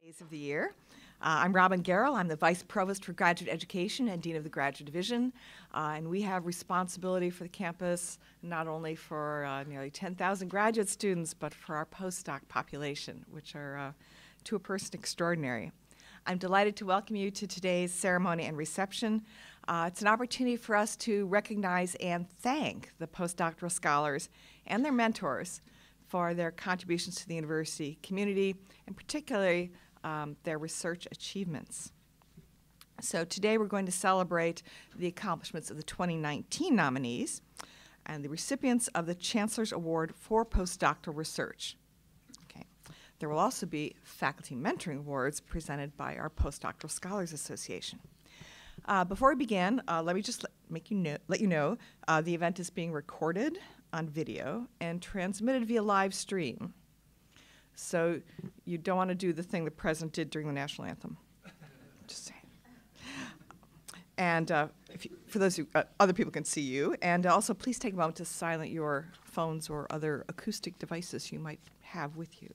Days of the year. I'm Robin Garrell. I'm the Vice Provost for Graduate Education and Dean of the Graduate Division. And we have responsibility for the campus, not only for nearly 10,000 graduate students, but for our postdoc population, which are to a person extraordinary. I'm delighted to welcome you to today's ceremony and reception. It's an opportunity for us to recognize and thank the postdoctoral scholars and their mentors for their contributions to the university community, and particularly their research achievements. So today we're going to celebrate the accomplishments of the 2019 nominees and the recipients of the Chancellor's Award for Postdoctoral Research. Okay. There will also be faculty mentoring awards presented by our Postdoctoral Scholars Association. Before we begin, let me just let you know the event is being recorded on video and transmitted via live stream. So you don't want to do the thing the president did during the national anthem. Just saying. And for those who, other people can see you. And also, please take a moment to silence your phones or other acoustic devices you might have with you.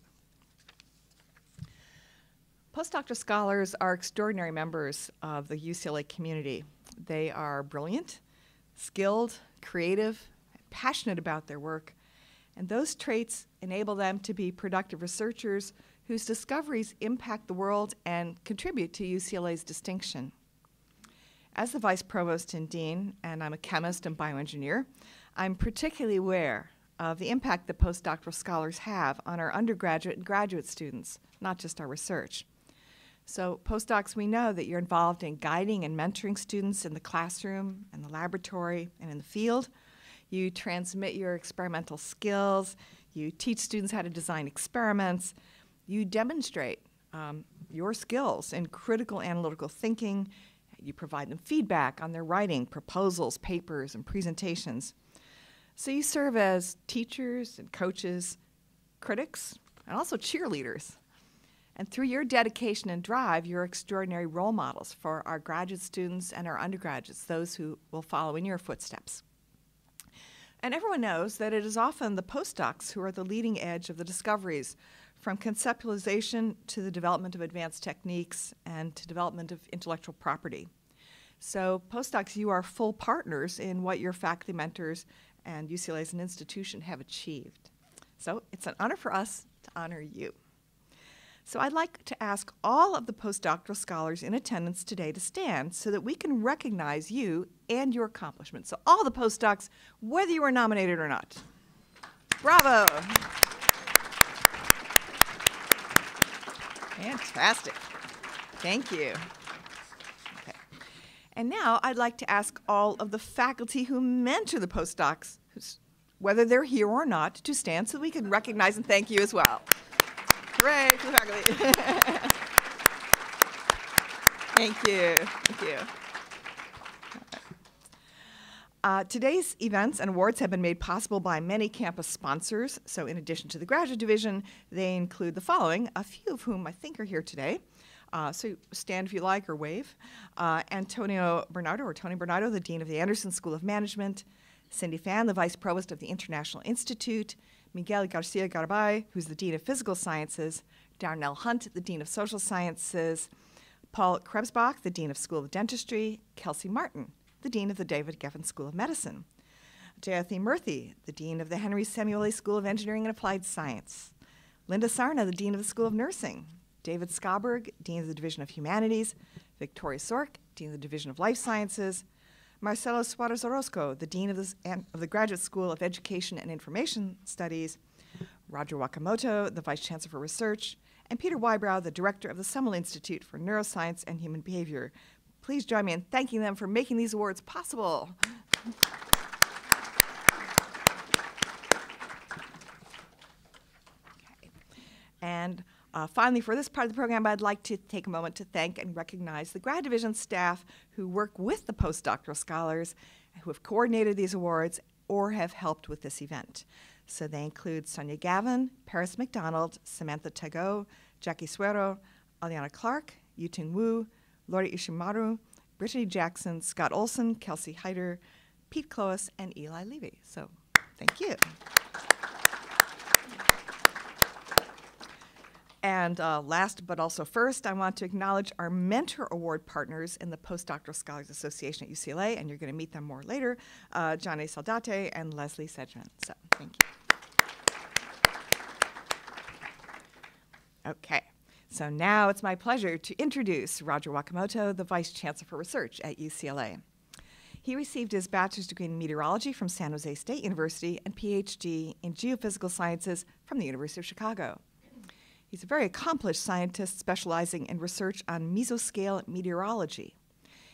Postdoctoral scholars are extraordinary members of the UCLA community. They are brilliant, skilled, creative, passionate about their work, and those traits enable them to be productive researchers whose discoveries impact the world and contribute to UCLA's distinction. As the Vice Provost and Dean, and I'm a chemist and bioengineer, I'm particularly aware of the impact that postdoctoral scholars have on our undergraduate and graduate students, not just our research. So postdocs, we know that you're involved in guiding and mentoring students in the classroom, in the laboratory, and in the field. You transmit your experimental skills. You teach students how to design experiments. You demonstrate your skills in critical analytical thinking. You provide them feedback on their writing, proposals, papers, and presentations. So you serve as teachers and coaches, critics, and also cheerleaders. And through your dedication and drive, you're extraordinary role models for our graduate students and our undergraduates, those who will follow in your footsteps. And everyone knows that it is often the postdocs who are the leading edge of the discoveries, from conceptualization to the development of advanced techniques and to development of intellectual property. So postdocs, you are full partners in what your faculty mentors and UCLA as an institution have achieved. So it's an honor for us to honor you. So I'd like to ask all of the postdoctoral scholars in attendance today to stand so that we can recognize you and your accomplishments. So all the postdocs, whether you were nominated or not. Bravo. Fantastic. Thank you. Okay. And now I'd like to ask all of the faculty who mentor the postdocs, whether they're here or not, to stand so that we can recognize and thank you as well. Hooray for the faculty. Thank you. Thank you. Today's events and awards have been made possible by many campus sponsors. So in addition to the Graduate Division, they include the following, a few of whom I think are here today. So stand if you like or wave. Antonio Bernardo, or Tony Bernardo, the Dean of the Anderson School of Management. Cindy Fan, the Vice Provost of the International Institute. Miguel Garcia Garbay, who's the Dean of Physical Sciences, Darnell Hunt, the Dean of Social Sciences, Paul Krebsbach, the Dean of School of Dentistry, Kelsey Martin, the Dean of the David Geffen School of Medicine, Jayati Murthy, the Dean of the Henry Samueli School of Engineering and Applied Science, Linda Sarna, the Dean of the School of Nursing, David Skaberg, Dean of the Division of Humanities, Victoria Sork, Dean of the Division of Life Sciences, Marcelo Suarez Orozco, the Dean of the Graduate School of Education and Information Studies, Roger Wakamoto, the Vice Chancellor for Research, and Peter Wybrow, the Director of the Summel Institute for Neuroscience and Human Behavior. Please join me in thanking them for making these awards possible. Okay. And finally, for this part of the program, I'd like to take a moment to thank and recognize the Grad Division staff who work with the postdoctoral scholars who have coordinated these awards or have helped with this event. So they include Sonia Gavin, Paris McDonald, Samantha Tago, Jackie Suero, Aliana Clark, Yuting Wu, Lori Ishimaru, Brittany Jackson, Scott Olson, Kelsey Heider, Pete Cloas, and Eli Levy. So thank you. And last but also first, I want to acknowledge our Mentor Award partners in the Postdoctoral Scholars Association at UCLA, and you're going to meet them more later, John A. Saldate and Leslie Zhe Chen. So thank you. Okay, so now it's my pleasure to introduce Roger Wakamoto, the Vice Chancellor for Research at UCLA. He received his bachelor's degree in meteorology from San Jose State University and PhD in geophysical sciences from the University of Chicago. He's a very accomplished scientist specializing in research on mesoscale meteorology.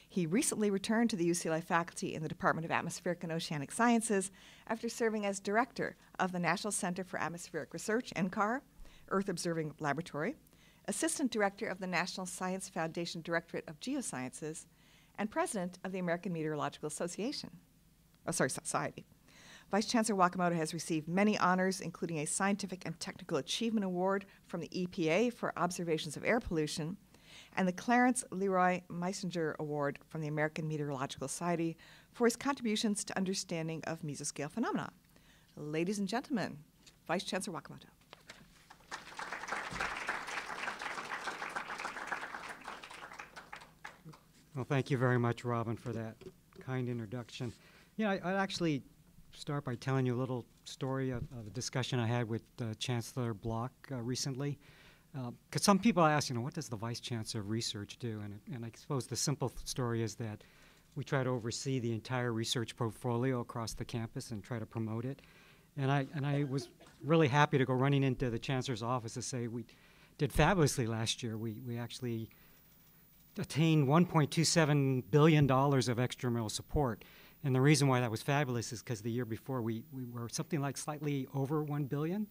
He recently returned to the UCLA faculty in the Department of Atmospheric and Oceanic Sciences after serving as director of the National Center for Atmospheric Research, NCAR, Earth Observing Laboratory, assistant director of the National Science Foundation Directorate of Geosciences, and president of the American Meteorological Society. Vice Chancellor Wakamoto has received many honors, including a Scientific and Technical Achievement Award from the EPA for observations of air pollution, and the Clarence Leroy Meisinger Award from the American Meteorological Society for his contributions to understanding of mesoscale phenomena. Ladies and gentlemen, Vice Chancellor Wakamoto. Well, thank you very much, Robin, for that kind introduction. Yeah, I'd actually start by telling you a little story of a discussion I had with Chancellor Block recently. Because some people ask, what does the Vice Chancellor of Research do? And I suppose the simple story is that we try to oversee the entire research portfolio across the campus and try to promote it. And I was really happy to go running into the Chancellor's office to say we did fabulously last year. We actually attained $1.27 billion of extramural support. And the reason why that was fabulous is because the year before we were something like slightly over $1 billion.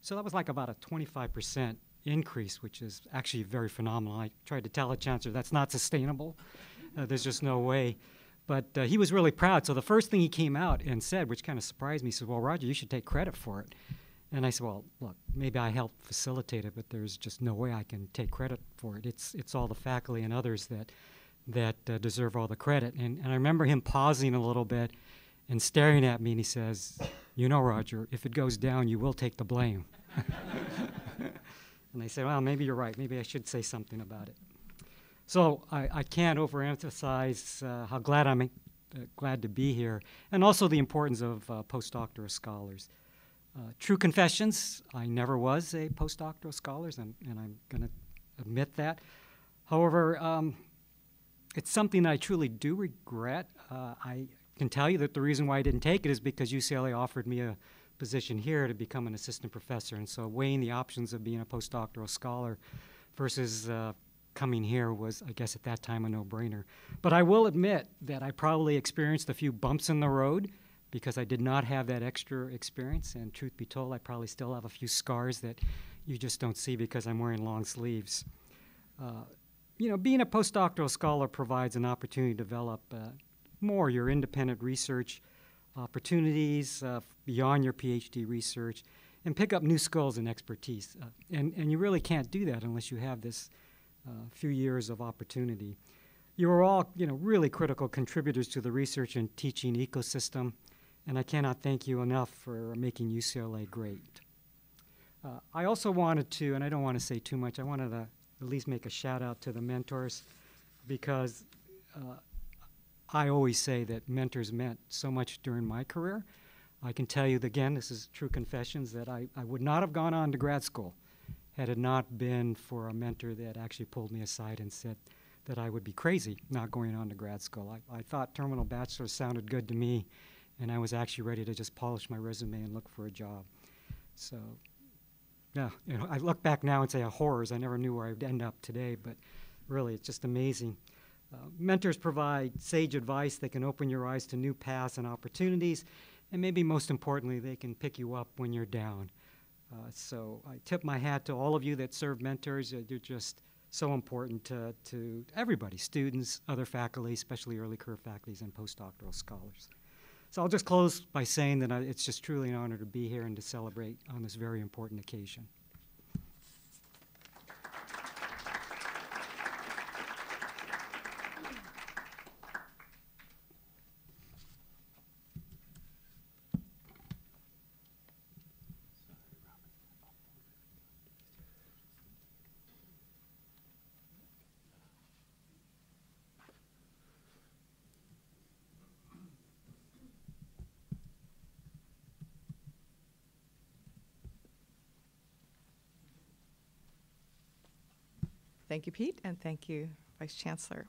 So that was like about a 25% increase, which is actually very phenomenal. I tried to tell the Chancellor that's not sustainable. There's just no way. But he was really proud. So the first thing he came out and said, which kind of surprised me, he said, well, Roger, you should take credit for it. And I said, well, look, maybe I helped facilitate it, but there's just no way I can take credit for it. It's all the faculty and others that deserve all the credit. And I remember him pausing a little bit and staring at me, and he says, Roger, if it goes down, you will take the blame. And I said, well, maybe you're right. Maybe I should say something about it. So I can't overemphasize how glad I'm glad to be here, and also the importance of postdoctoral scholars. True confessions, I never was a postdoctoral scholar, and I'm going to admit that. However, it's something that I truly do regret. I can tell you that the reason why I didn't take it is because UCLA offered me a position here to become an assistant professor, and so weighing the options of being a postdoctoral scholar versus coming here was, I guess at that time, a no-brainer. But I will admit that I probably experienced a few bumps in the road because I did not have that extra experience, and truth be told, I probably still have a few scars that you just don't see because I'm wearing long sleeves. Being a postdoctoral scholar provides an opportunity to develop more your independent research opportunities beyond your PhD research and pick up new skills and expertise. And you really can't do that unless you have this few years of opportunity. You are all, really critical contributors to the research and teaching ecosystem, and I cannot thank you enough for making UCLA great. I also wanted to, and I don't want to say too much, I wanted to at least make a shout out to the mentors, because I always say that mentors meant so much during my career. I can tell you, again, this is true confessions, that I would not have gone on to grad school had it not been for a mentor that actually pulled me aside and said that I would be crazy not going on to grad school. I thought terminal bachelor sounded good to me, and I was actually ready to just polish my resume and look for a job. So, yeah, I look back now and say, horrors, I never knew where I'd end up today, but really, it's just amazing. Mentors provide sage advice. They can open your eyes to new paths and opportunities, and maybe most importantly, they can pick you up when you're down. So I tip my hat to all of you that serve mentors. You're just so important to everybody, students, other faculty, especially early career faculties and postdoctoral scholars. So I'll just close by saying that it's just truly an honor to be here and to celebrate on this very important occasion. Thank you, Pete, and thank you, Vice Chancellor.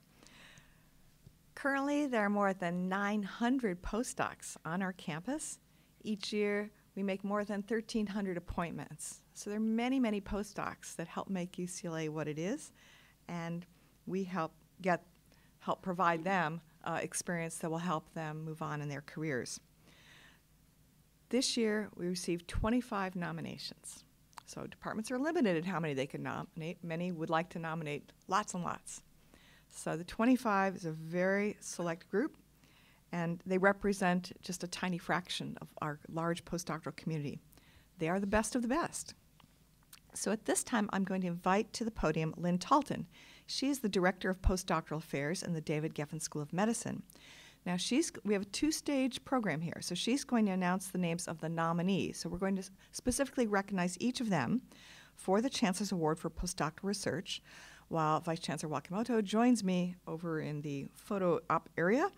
Currently, there are more than 900 postdocs on our campus. Each year, we make more than 1,300 appointments. So there are many, many postdocs that help make UCLA what it is, and we help provide them experience that will help them move on in their careers. This year, we received 25 nominations. So departments are limited at how many they can nominate. Many would like to nominate lots and lots. So the 25 is a very select group, and they represent just a tiny fraction of our large postdoctoral community. They are the best of the best. So at this time, I'm going to invite to the podium Lynn Talton. She is the Director of Postdoctoral Affairs in the David Geffen School of Medicine. Now, we have a two-stage program here, so she's going to announce the names of the nominees. So we're going to specifically recognize each of them for the Chancellor's Award for Postdoctoral Research, while Vice Chancellor Wakimoto joins me over in the photo op area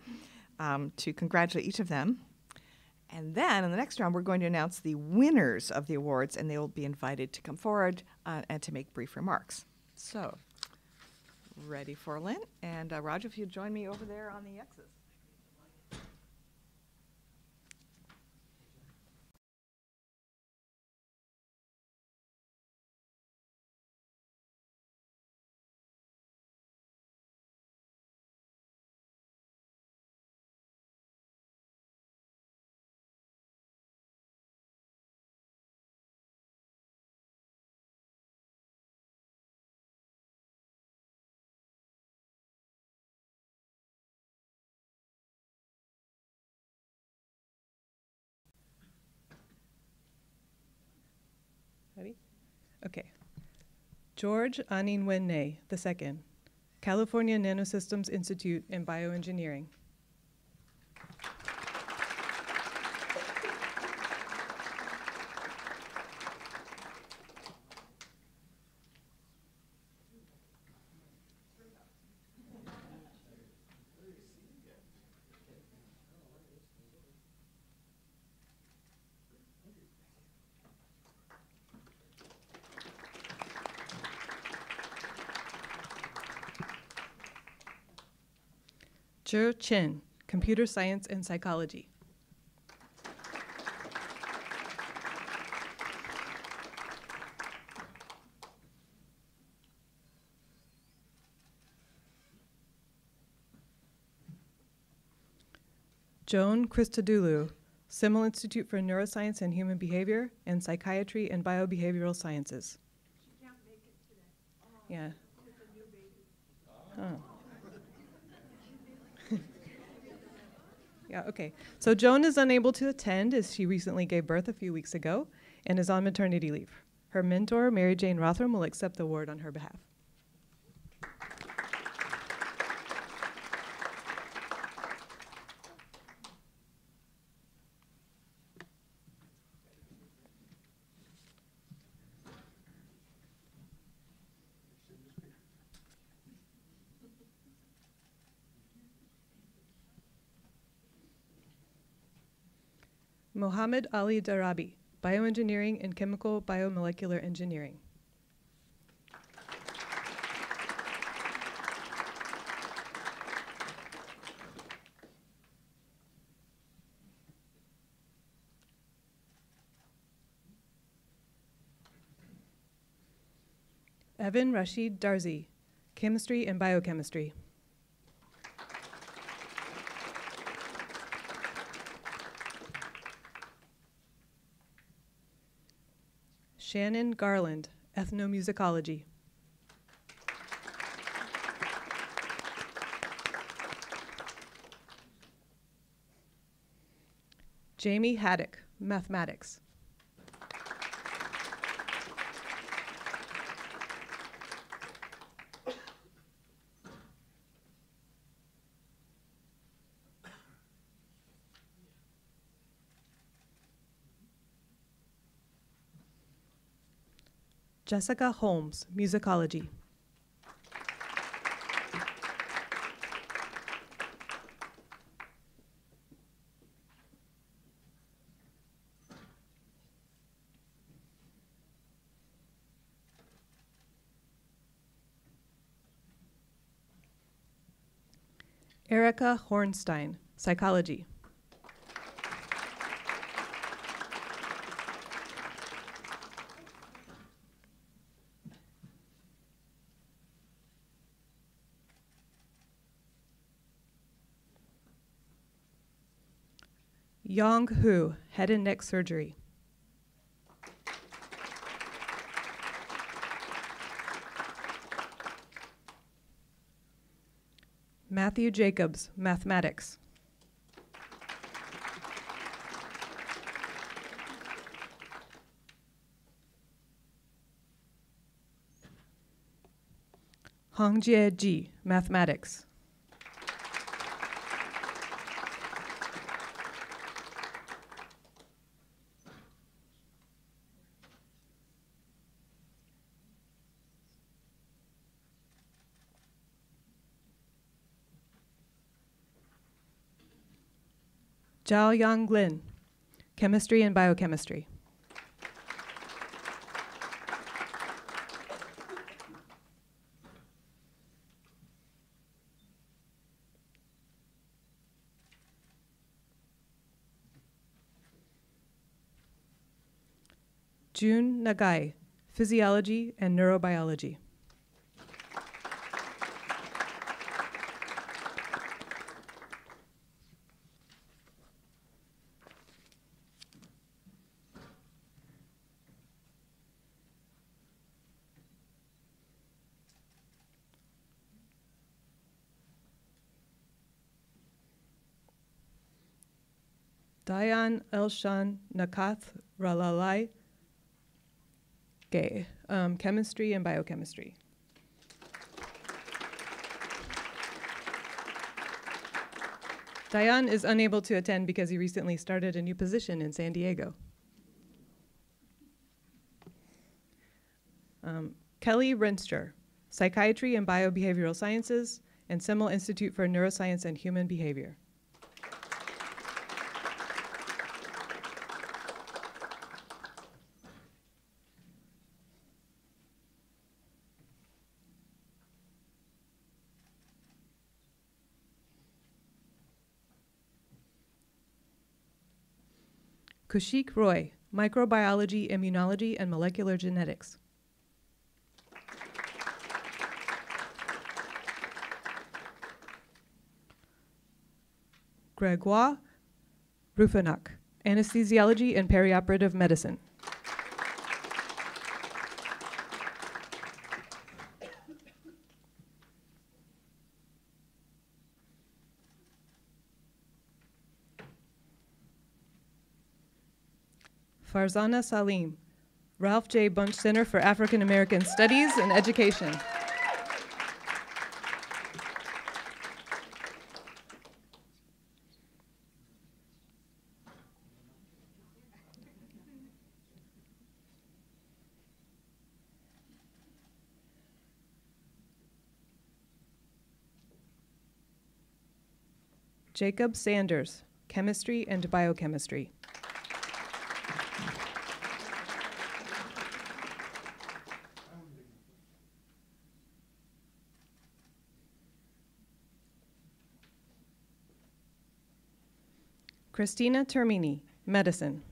to congratulate each of them. And then in the next round, we're going to announce the winners of the awards, and they will be invited to come forward and to make brief remarks. So, ready for Lynn? And Roger, if you'd join me over there on the X's. Ready? Okay. George Aninwene II, California NanoSystems Institute in Bioengineering. Zhe Chen, Computer Science and Psychology. Joan Christodoulou, Simmel Institute for Neuroscience and Human Behavior and Psychiatry and Biobehavioral Sciences. She can't make it today. Oh, Yeah. it's a new baby. Oh. Yeah, okay. So Joan is unable to attend as she recently gave birth a few weeks ago and is on maternity leave. Her mentor, Mary Jane Rothram, will accept the award on her behalf. Mohammed Ali Darabi, Bioengineering and Chemical Biomolecular Engineering. Evan Rashid Darzi, Chemistry and Biochemistry. Shannon Garland, Ethnomusicology. Jamie Haddock, Mathematics. Jessica Holmes, Musicology. Erica Hornstein, psychology. Yong Hu, head and neck surgery. Matthew Jacobs, mathematics. Hongjie Ji, mathematics. Zhao Yang Lin, chemistry and biochemistry. Jun Nagai, physiology and neurobiology. Dayan Elshan Nakath Ralalai, gay, chemistry and biochemistry. Dayan is unable to attend because he recently started a new position in San Diego. Kelly Renster, psychiatry and biobehavioral sciences, and Semel Institute for Neuroscience and Human Behavior. Koushik Roy, microbiology, immunology, and molecular genetics. Gregoire Rufinac, anesthesiology and perioperative medicine. Farzana Saleem, Ralph J. Bunch Center for African American Studies and Education. Jacob Sanders, chemistry and biochemistry. Christina Termini, medicine.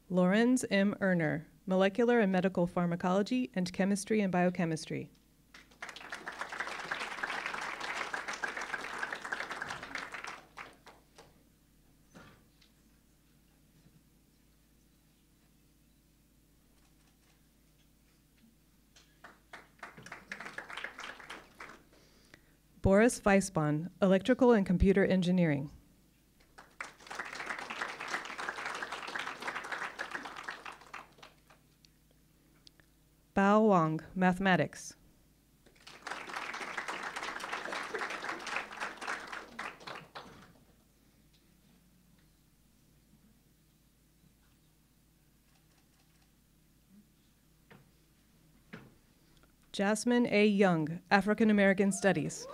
Lorenz M. Erner, molecular and medical pharmacology and chemistry and biochemistry. Boris Weisbahn, electrical and computer engineering. Bao Wang, mathematics. Jasmin A Young, African American Studies.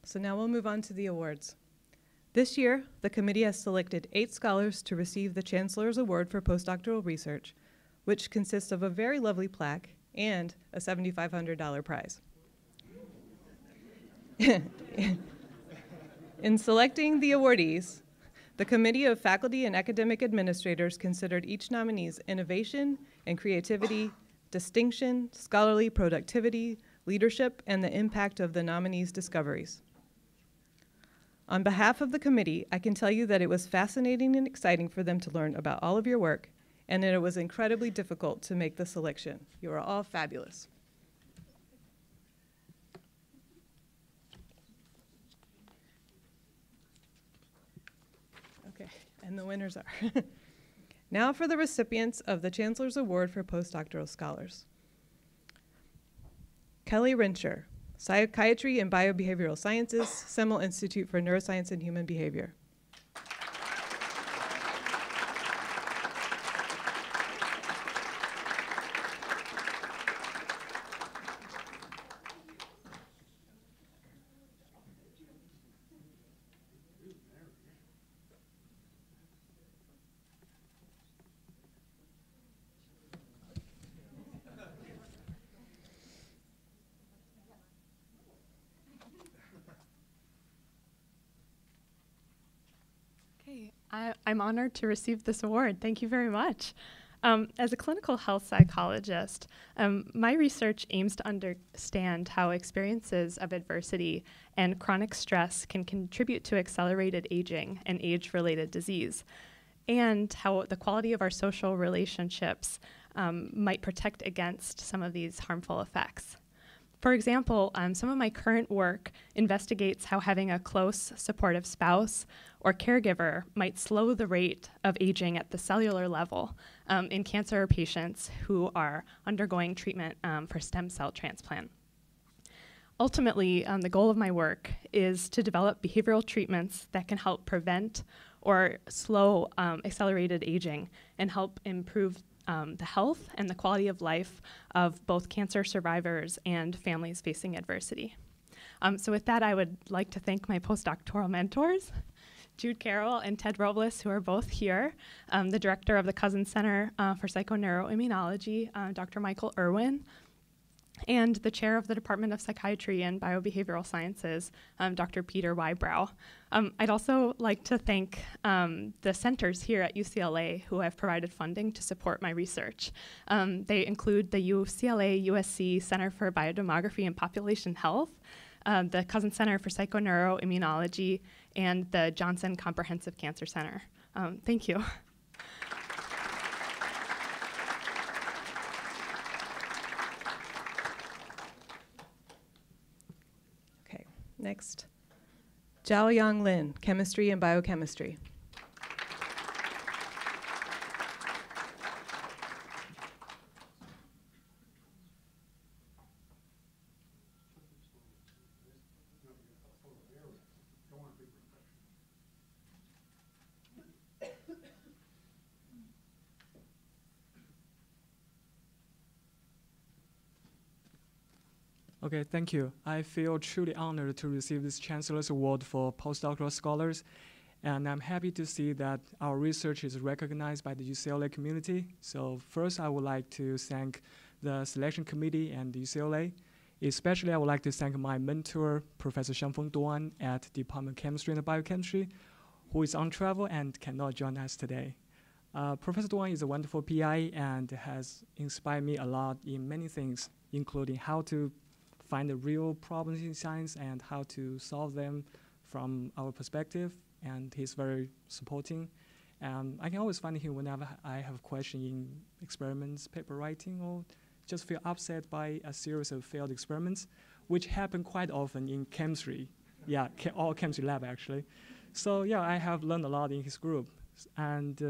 So now we'll move on to the awards. This year, the committee has selected 8 scholars to receive the Chancellor's Award for Postdoctoral Research, which consists of a very lovely plaque and a $7,500 prize. In selecting the awardees, the Committee of Faculty and Academic Administrators considered each nominee's innovation and creativity, distinction, scholarly productivity, leadership, and the impact of the nominee's discoveries. On behalf of the committee, I can tell you that it was fascinating and exciting for them to learn about all of your work, and that it was incredibly difficult to make the selection. You are all fabulous. Okay, and the winners are. Now for the recipients of the Chancellor's Award for Postdoctoral Scholars. Kelly Rensher, Psychiatry and Biobehavioral Sciences, Semel Institute for Neuroscience and Human Behavior. I'm honored to receive this award. Thank you very much. As a clinical health psychologist, my research aims to understand how experiences of adversity and chronic stress can contribute to accelerated aging and age-related disease, and how the quality of our social relationships might protect against some of these harmful effects. For example, some of my current work investigates how having a close, supportive spouse or caregiver might slow the rate of aging at the cellular level in cancer patients who are undergoing treatment for stem cell transplant. Ultimately, the goal of my work is to develop behavioral treatments that can help prevent or slow accelerated aging and help improve the health and the quality of life of both cancer survivors and families facing adversity. So with that, I would like to thank my postdoctoral mentors, Jude Carroll and Ted Robles, who are both here, the director of the Cousins Center for Psychoneuroimmunology, Dr. Michael Irwin, and the chair of the Department of Psychiatry and Biobehavioral Sciences, Dr. Peter Wybrow. I'd also like to thank the centers here at UCLA who have provided funding to support my research. They include the UCLA-USC Center for Biodemography and Population Health, the Cousins Center for Psychoneuroimmunology, and the Johnson Comprehensive Cancer Center. Thank you. Next, Jiaoyang Lin, Chemistry and Biochemistry. Okay, thank you. I feel truly honored to receive this Chancellor's Award for Postdoctoral Scholars, and I'm happy to see that our research is recognized by the UCLA community. So first, I would like to thank the selection committee and the UCLA. Especially, I would like to thank my mentor, Professor Xiangfeng Duan at Department of Chemistry and Biochemistry, who is on travel and cannot join us today. Professor Duan is a wonderful PI and has inspired me a lot in many things, including how to find the real problems in science and how to solve them from our perspective, and he's very supporting. I can always find him whenever I have a question in experiments, paper writing, or just feel upset by a series of failed experiments, which happen quite often in chemistry. Yeah, all chemistry lab actually. So yeah, I have learned a lot in his group. And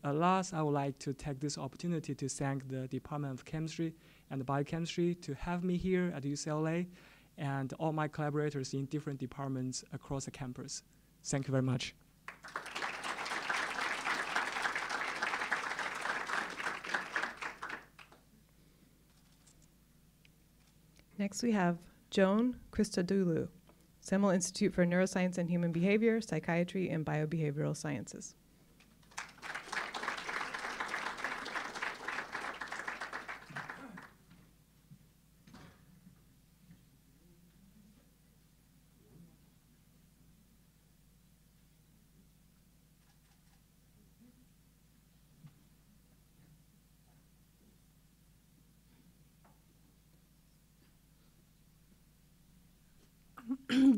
at last, I would like to take this opportunity to thank the Department of Chemistry and Biochemistry to have me here at UCLA and all my collaborators in different departments across the campus. Thank you very much. Next, we have Joan Christodoulou, Semel Institute for Neuroscience and Human Behavior, Psychiatry, and Biobehavioral Sciences.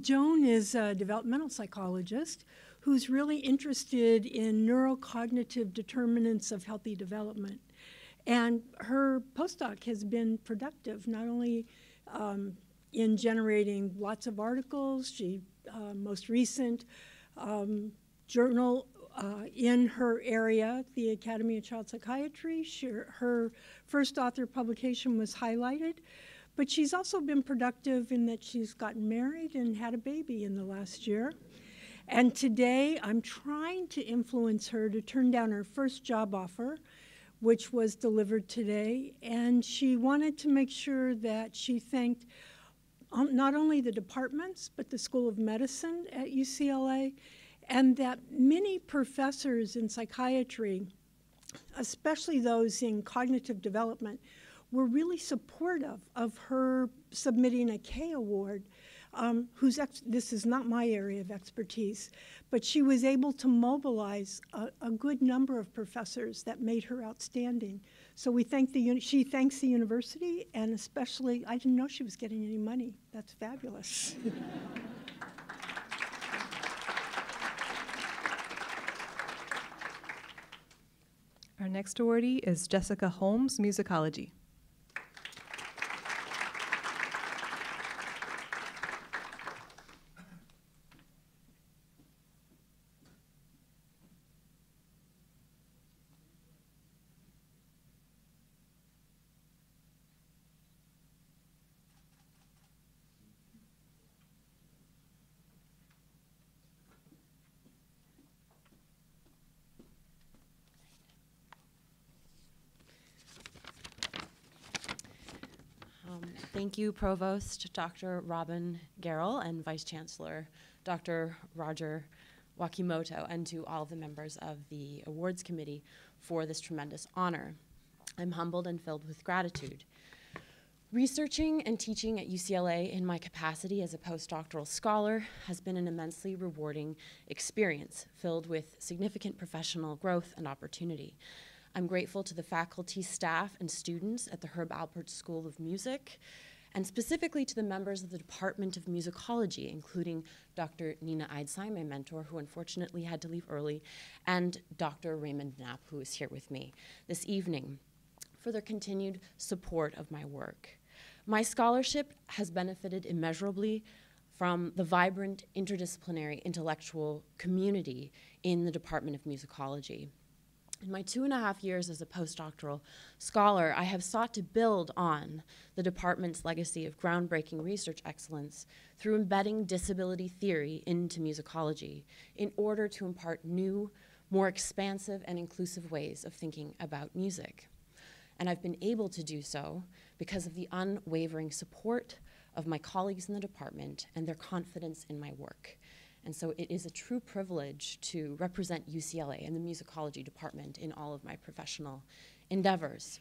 Joan is a developmental psychologist who's really interested in neurocognitive determinants of healthy development. And her postdoc has been productive, not only in generating lots of articles. She, most recent journal in her area, the Academy of Child Psychiatry, her first author publication was highlighted. But she's also been productive in that she's gotten married and had a baby in the last year. And today, I'm trying to influence her to turn down her first job offer, which was delivered today. And she wanted to make sure that she thanked not only the departments, but the School of Medicine at UCLA, and that many professors in psychiatry, especially those in cognitive development, were really supportive of her submitting a K Award, this is not my area of expertise, but she was able to mobilize a good number of professors that made her outstanding. So we thank she thanks the university, and especially, I didn't know she was getting any money. That's fabulous. Our next awardee is Jessica Holmes, Musicology. Thank you, Provost Dr. Robin Garrell and Vice Chancellor Dr. Roger Wakimoto, and to all the members of the awards committee for this tremendous honor. I'm humbled and filled with gratitude. Researching and teaching at UCLA in my capacity as a postdoctoral scholar has been an immensely rewarding experience filled with significant professional growth and opportunity. I'm grateful to the faculty, staff, and students at the Herb Alpert School of Music, and specifically to the members of the Department of Musicology, including Dr. Nina Eidsheim, my mentor, who unfortunately had to leave early, and Dr. Raymond Knapp, who is here with me this evening, for their continued support of my work. My scholarship has benefited immeasurably from the vibrant interdisciplinary intellectual community in the Department of Musicology. In my 2.5 years as a postdoctoral scholar, I have sought to build on the department's legacy of groundbreaking research excellence through embedding disability theory into musicology in order to impart new, more expansive and inclusive ways of thinking about music. And I've been able to do so because of the unwavering support of my colleagues in the department and their confidence in my work. And so it is a true privilege to represent UCLA and the musicology department in all of my professional endeavors.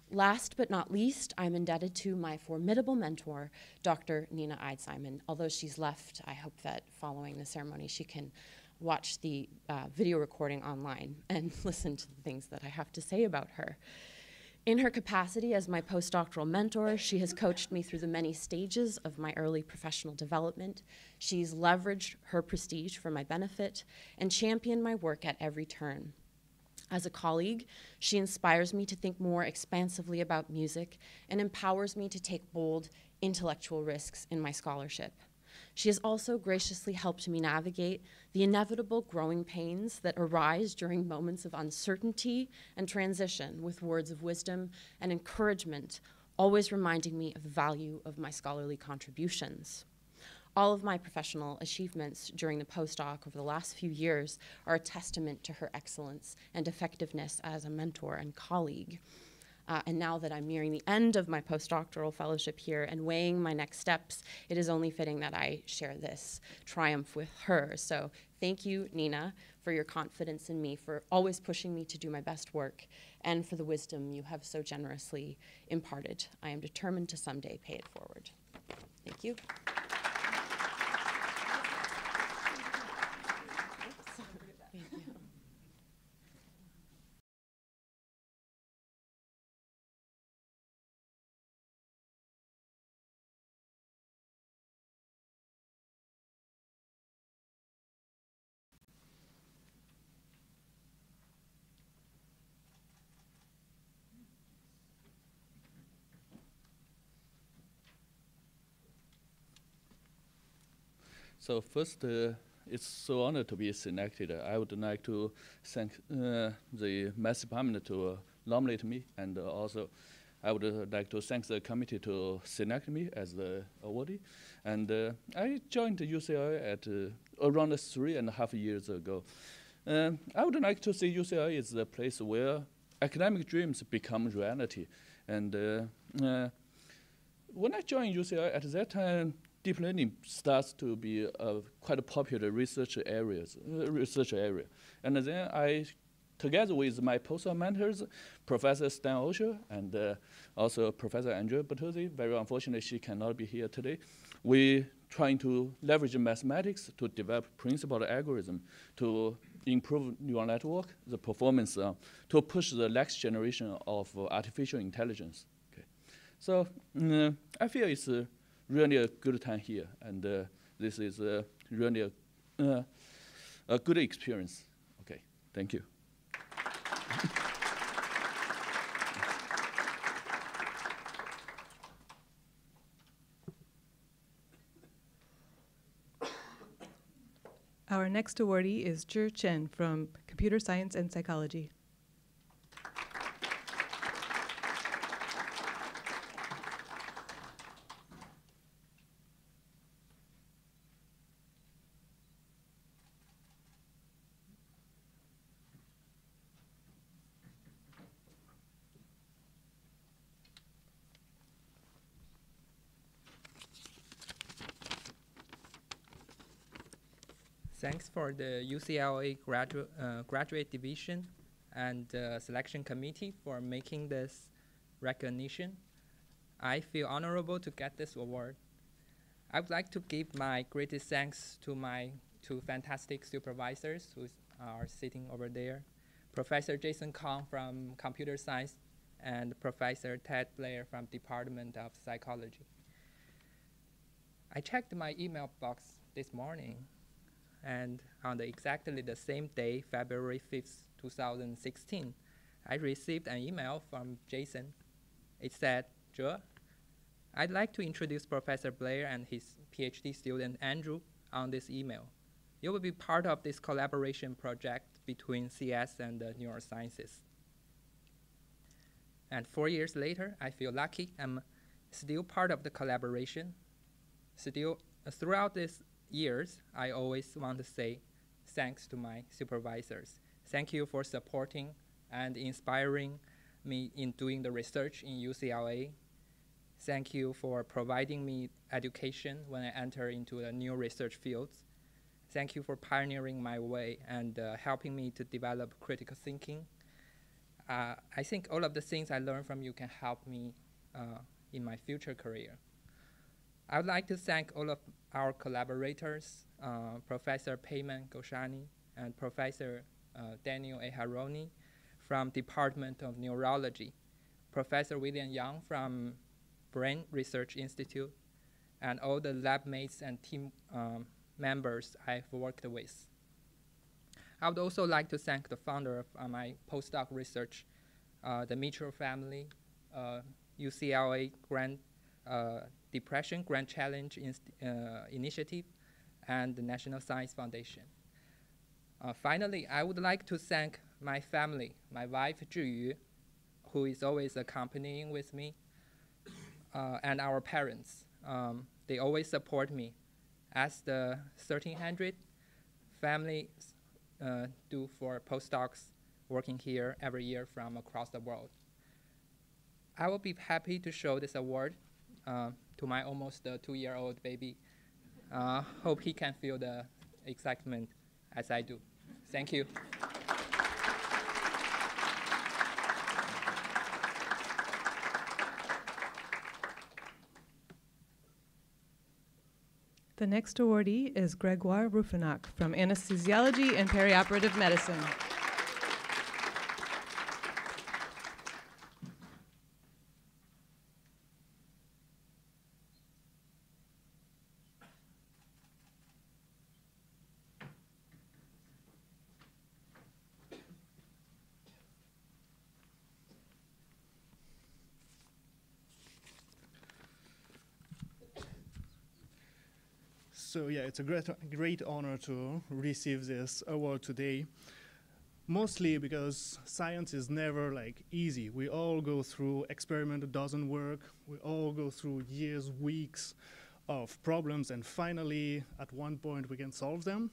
Last but not least, I'm indebted to my formidable mentor, Dr. Nina Eidsheim. And although she's left, I hope that following the ceremony she can watch the video recording online and listen to the things that I have to say about her. In her capacity as my postdoctoral mentor, she has coached me through the many stages of my early professional development. She's leveraged her prestige for my benefit and championed my work at every turn. As a colleague, she inspires me to think more expansively about music and empowers me to take bold intellectual risks in my scholarship. She has also graciously helped me navigate the inevitable growing pains that arise during moments of uncertainty and transition with words of wisdom and encouragement, always reminding me of the value of my scholarly contributions. All of my professional achievements during the postdoc over the last few years are a testament to her excellence and effectiveness as a mentor and colleague. And now that I'm nearing the end of my postdoctoral fellowship here and weighing my next steps, it is only fitting that I share this triumph with her. So thank you, Nina, for your confidence in me, for always pushing me to do my best work, and for the wisdom you have so generously imparted. I am determined to someday pay it forward. Thank you. So first, it's so honored to be selected. I would like to thank the Math Department to nominate me, and also I would like to thank the committee to select me as the awardee. And I joined UCLA at around 3.5 years ago. I would like to say UCLA is the place where academic dreams become reality. And when I joined UCLA at that time, deep learning starts to be a quite popular research area. And then I, together with my postdoc mentors, Professor Stan Osher and also Professor Andrea Bertuzzi, very unfortunately she cannot be here today, we trying to leverage mathematics to develop principled algorithm to improve neural network, the performance, to push the next generation of artificial intelligence. Okay. So I feel it's really a good time here, and this is really a good experience. Okay, thank you. Our next awardee is Zhe Chen from Computer Science and Psychology. Thanks for the UCLA graduate division and selection committee for making this recognition. I feel honorable to get this award. I would like to give my greatest thanks to my two fantastic supervisors who are sitting over there, Professor Jason Kong from Computer Science and Professor Ted Blair from Department of Psychology. I checked my email box this morning, and on exactly the same day, February 5th, 2016, I received an email from Jason. It said, "Zhe, I'd like to introduce Professor Blair and his PhD student Andrew on this email. You will be part of this collaboration project between CS and the neurosciences." And 4 years later, I feel lucky I'm still part of the collaboration. Still, throughout these years, I always want to say thanks to my supervisors. Thank you for supporting and inspiring me in doing the research in UCLA. Thank you for providing me education when I enter into the new research fields. Thank you for pioneering my way and helping me to develop critical thinking. I think all of the things I learned from you can help me in my future career. I would like to thank all of our collaborators, Professor Payman Goshani and Professor Daniel A. Haroni from Department of Neurology, Professor William Yang from Brain Research Institute, and all the lab mates and team members I've worked with. I would also like to thank the founder of my postdoc research, the Mitchell family, UCLA Grant Depression Grant Challenge Initiative, and the National Science Foundation. Finally, I would like to thank my family, my wife, Zhi, who is always accompanying with me, and our parents. They always support me, as the 1,300 families do for postdocs working here every year from across the world. I will be happy to show this award to my almost 2-year-old baby. Hope he can feel the excitement as I do. Thank you. The next awardee is Gregoire Rufinac from Anesthesiology and Perioperative Medicine. So yeah, it's a great honor to receive this award today, mostly because science is never like easy. We all go through experiment that doesn't work. We all go through years, weeks of problems, and finally, at one point, we can solve them.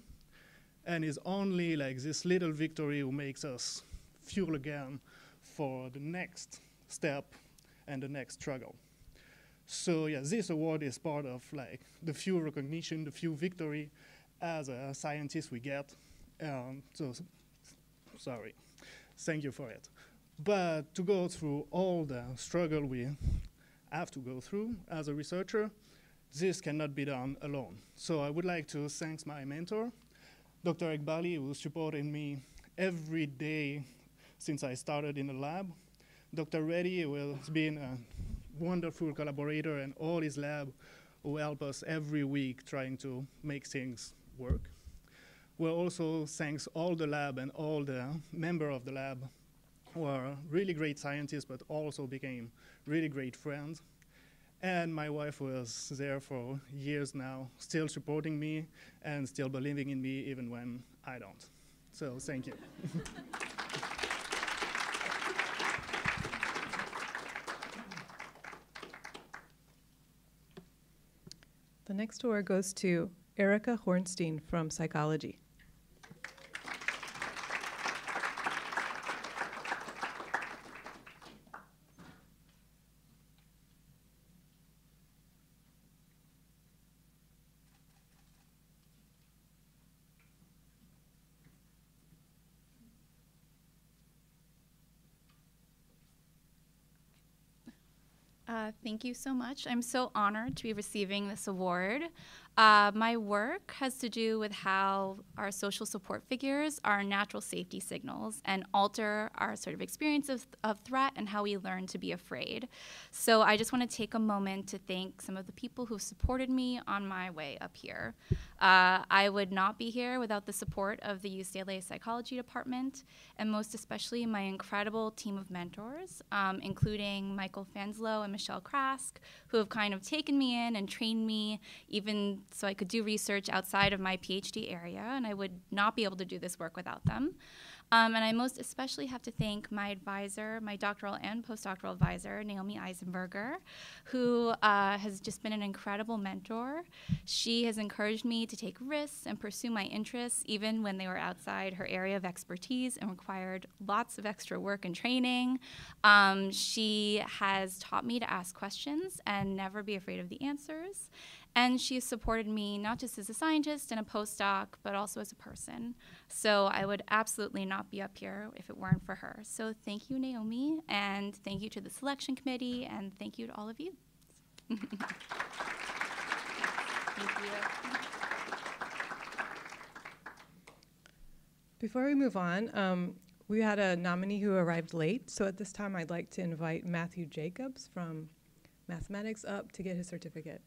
And it's only like this little victory who makes us fuel again for the next step and the next struggle. So yeah, this award is part of like the few recognition, the few victory as a scientist we get. Sorry, thank you for it. But to go through all the struggle we have to go through as a researcher, this cannot be done alone. So I would like to thank my mentor, Dr. Iqbali, who supported me every day since I started in the lab. Dr. Reddy, who has been a wonderful collaborator, and all his lab who help us every week trying to make things work. We'll also thanks all the lab and all the members of the lab who are really great scientists, but also became really great friends. And my wife was there for years now, still supporting me and still believing in me even when I don't. So thank you. The next award goes to Erica Hornstein from Psychology. Thank you so much. I'm so honored to be receiving this award. My work has to do with how our social support figures are natural safety signals and alter our sort of experience of threat and how we learn to be afraid. So I just want to take a moment to thank some of the people who've supported me on my way up here. I would not be here without the support of the UCLA Psychology Department, and most especially my incredible team of mentors, including Michael Fanslow and Michelle Krask, who have kind of taken me in and trained me even so I could do research outside of my PhD area, and I would not be able to do this work without them. And I most especially have to thank my advisor, my doctoral and postdoctoral advisor, Naomi Eisenberger, who has just been an incredible mentor. She has encouraged me to take risks and pursue my interests, even when they were outside her area of expertise and required lots of extra work and training. She has taught me to ask questions and never be afraid of the answers. And she has supported me not just as a scientist and a postdoc, but also as a person. So I would absolutely not be up here if it weren't for her. So thank you, Naomi, and thank you to the selection committee, and thank you to all of you. Thank you. Before we move on, we had a nominee who arrived late. So at this time, I'd like to invite Matthew Jacobs from mathematics up to get his certificate.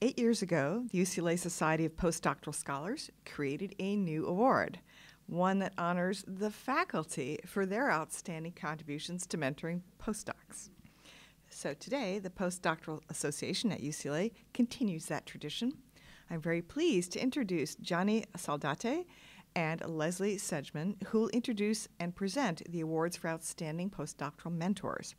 8 years ago, the UCLA Society of Postdoctoral Scholars created a new award, one that honors the faculty for their outstanding contributions to mentoring postdocs. So today, the Postdoctoral Association at UCLA continues that tradition. I'm very pleased to introduce Johnny Saldate and Leslie Sedgman, who will introduce and present the awards for outstanding postdoctoral mentors.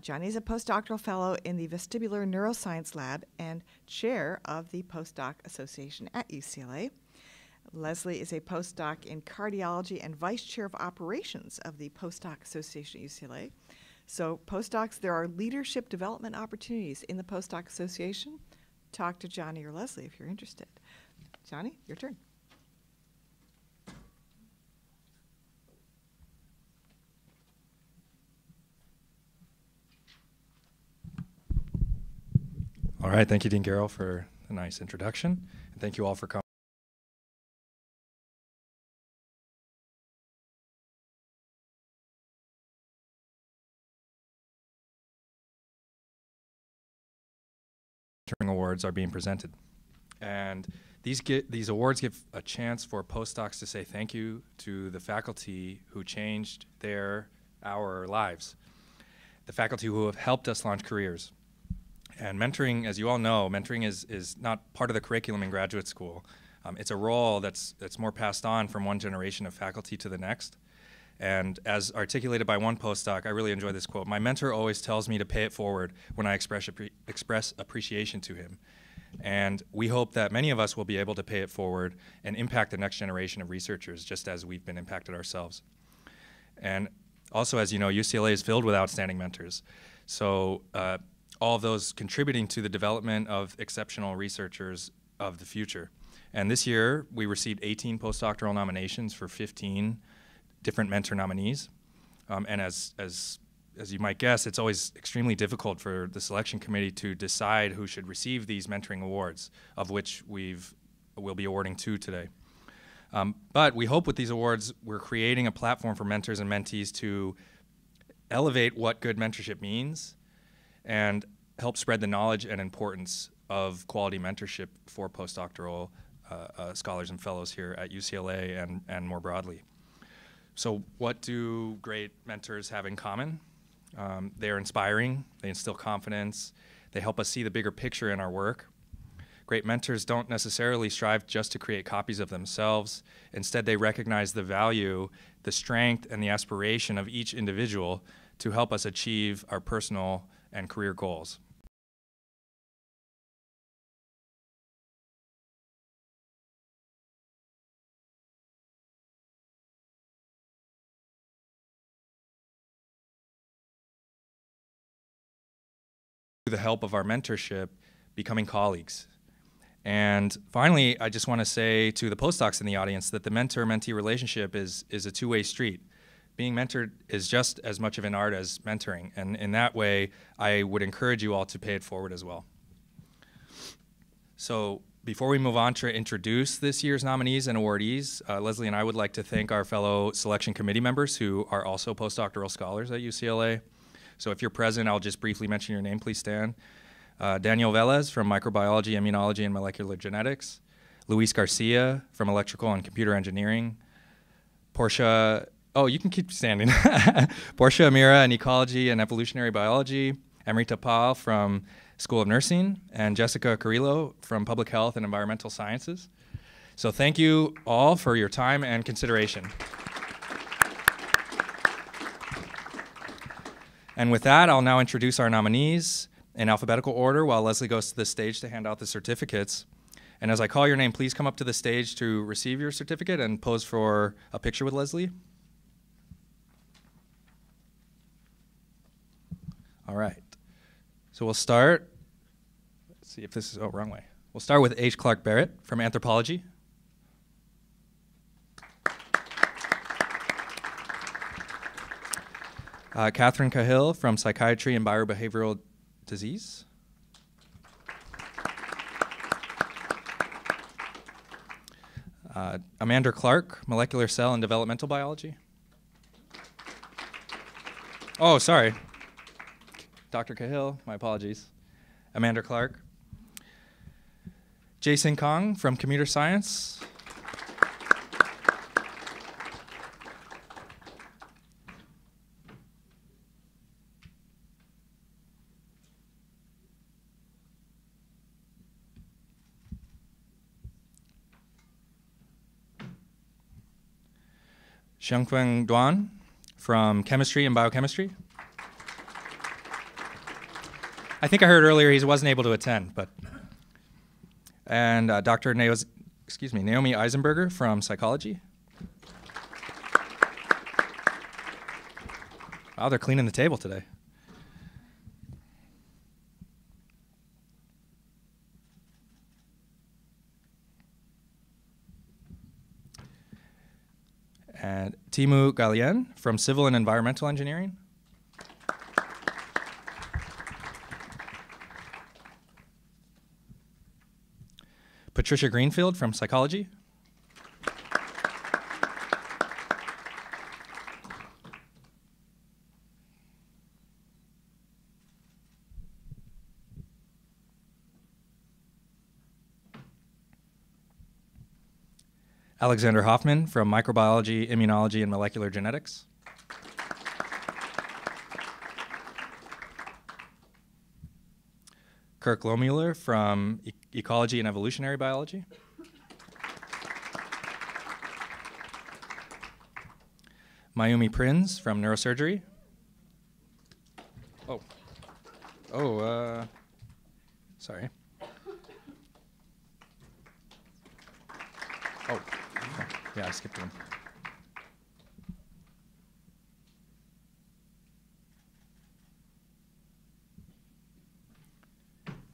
Johnny is a postdoctoral fellow in the Vestibular Neuroscience Lab and chair of the Postdoc Association at UCLA. Leslie is a postdoc in cardiology and vice chair of operations of the Postdoc Association at UCLA. So postdocs, there are leadership development opportunities in the Postdoc Association. Talk to Johnny or Leslie if you're interested. Johnny, your turn. All right, thank you, Dean Garrell, for a nice introduction. And thank you all for coming. Awards are being presented. And these awards give a chance for postdocs to say thank you to the faculty who changed our lives, the faculty who have helped us launch careers. And mentoring, as you all know, mentoring is not part of the curriculum in graduate school. It's a role that's more passed on from one generation of faculty to the next. And as articulated by one postdoc, I really enjoy this quote: "My mentor always tells me to pay it forward when I express appreciation to him." And we hope that many of us will be able to pay it forward and impact the next generation of researchers, just as we've been impacted ourselves. And also, as you know, UCLA is filled with outstanding mentors. So all of those contributing to the development of exceptional researchers of the future. And this year, we received 18 postdoctoral nominations for 15 different mentor nominees. And as you might guess, it's always extremely difficult for the selection committee to decide who should receive these mentoring awards, of which we'll be awarding 2 today. But we hope with these awards, we're creating a platform for mentors and mentees to elevate what good mentorship means and help spread the knowledge and importance of quality mentorship for postdoctoral scholars and fellows here at UCLA and more broadly. So what do great mentors have in common? They are inspiring, they instill confidence, they help us see the bigger picture in our work. Great mentors don't necessarily strive just to create copies of themselves. Instead, they recognize the value, the strength, and the aspiration of each individual to help us achieve our personal and career goals. With the help of our mentorship, becoming colleagues. And finally, I just want to say to the postdocs in the audience that the mentor-mentee relationship is a two-way street. Being mentored is just as much of an art as mentoring, and in that way, I would encourage you all to pay it forward as well. So before we move on to introduce this year's nominees and awardees, Leslie and I would like to thank our fellow selection committee members who are also postdoctoral scholars at UCLA. So if you're present, I'll just briefly mention your name. Please stand. Daniel Velez from Microbiology, Immunology, and Molecular Genetics. Luis Garcia from Electrical and Computer Engineering. Portia, oh, you can keep standing. Portia Amira in Ecology and Evolutionary Biology. Amrita Pal from School of Nursing. And Jessica Carrillo from Public Health and Environmental Sciences. So thank you all for your time and consideration. And with that, I'll now introduce our nominees in alphabetical order while Leslie goes to the stage to hand out the certificates. And as I call your name, please come up to the stage to receive your certificate and pose for a picture with Leslie. All right. So we'll start. Let's see if this is, oh, wrong way. We'll start with H. Clark Barrett from Anthropology. Catherine Cahill from Psychiatry and Biobehavioral Disease. Amanda Clark, Molecular Cell and Developmental Biology. Oh, sorry. Dr. Cahill, my apologies. Amanda Clark. Jason Kong from Computer Science. Xiangfeng Duan from Chemistry and Biochemistry. I think I heard earlier he wasn't able to attend, but. And Dr. Naomi Eisenberger from Psychology. Wow, they're cleaning the table today. And Timu Galien from Civil and Environmental Engineering. Patricia Greenfield from Psychology. Alexander Hoffman from Microbiology, Immunology, and Molecular Genetics. Kirk Lohmuller from Ecology and Evolutionary Biology. Mayumi Prinz from Neurosurgery. Sorry. Yeah, I skipped one.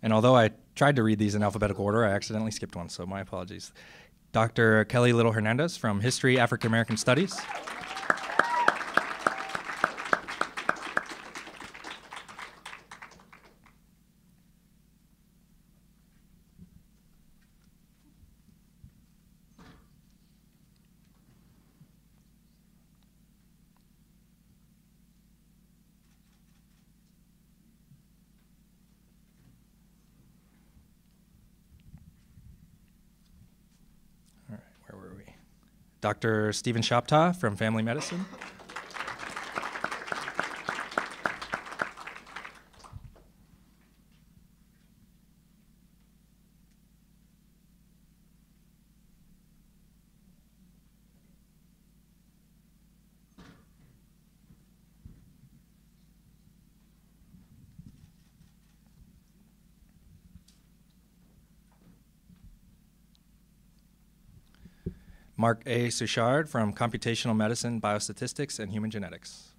And although I tried to read these in alphabetical order, I accidentally skipped one, so my apologies. Dr. Kelly Little Hernandez from History, African American Studies. Dr. Stephen Shoptaw from Family Medicine. Mark A. Suchard from Computational Medicine, Biostatistics, and Human Genetics.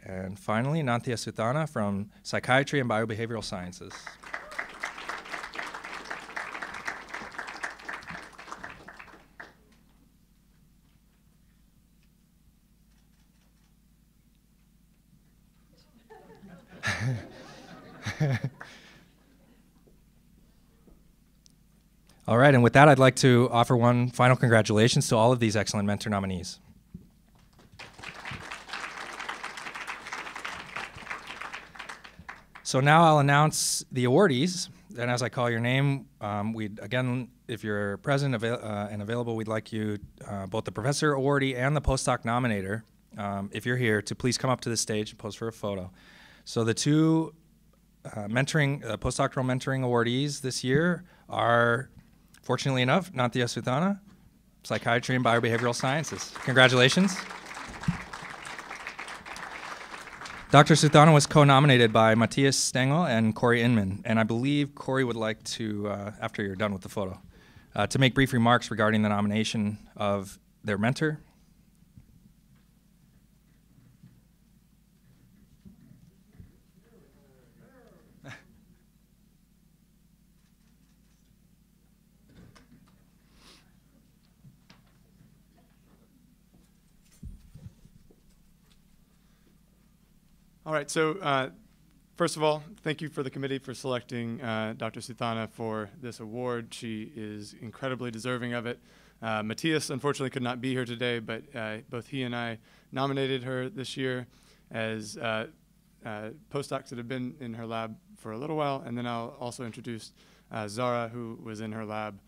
And finally, Nanthia Suthana from Psychiatry and Biobehavioral Sciences. All right, and with that, I'd like to offer one final congratulations to all of these excellent mentor nominees. So now I'll announce the awardees, and as I call your name, again, if you're present and available, we'd like you, both the professor awardee and the postdoc nominator, if you're here, to please come up to the stage and pose for a photo. So the two postdoctoral mentoring awardees this year are, fortunately enough, Nanthia Suthana, Psychiatry and Biobehavioral Sciences. Congratulations. Dr. Suthana was co-nominated by Matthias Stengel and Corey Inman, and I believe Corey would like to, after you're done with the photo, to make brief remarks regarding the nomination of their mentor. All right, so first of all, thank you for the committee for selecting Dr. Suthana for this award. She is incredibly deserving of it. Matthias unfortunately could not be here today, but both he and I nominated her this year as postdocs that have been in her lab for a little while, and then I'll also introduce Zara, who was in her lab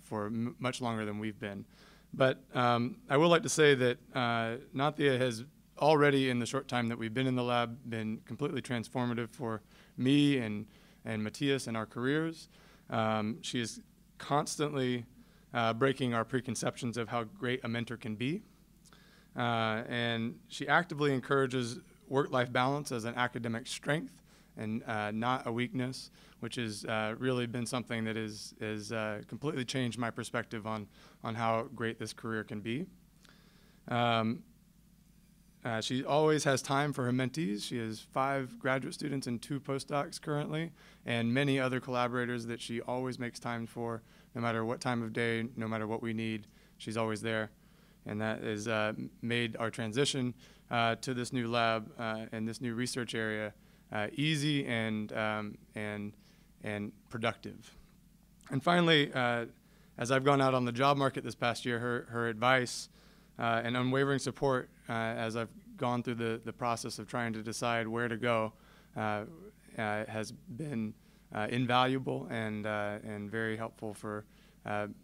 for much longer than we've been. But I would like to say that Nanthia has already, in the short time that we've been in the lab, been completely transformative for me and Matthias and our careers. She is constantly breaking our preconceptions of how great a mentor can be. And she actively encourages work-life balance as an academic strength and not a weakness, which has really been something that has completely changed my perspective on how great this career can be. She always has time for her mentees. She has 5 graduate students and 2 postdocs currently, and many other collaborators that she always makes time for, no matter what time of day, no matter what we need. She's always there. And that has made our transition to this new lab and this new research area easy and productive. And finally, as I've gone out on the job market this past year, her advice and unwavering support as I've gone through the process of trying to decide where to go has been invaluable and very helpful for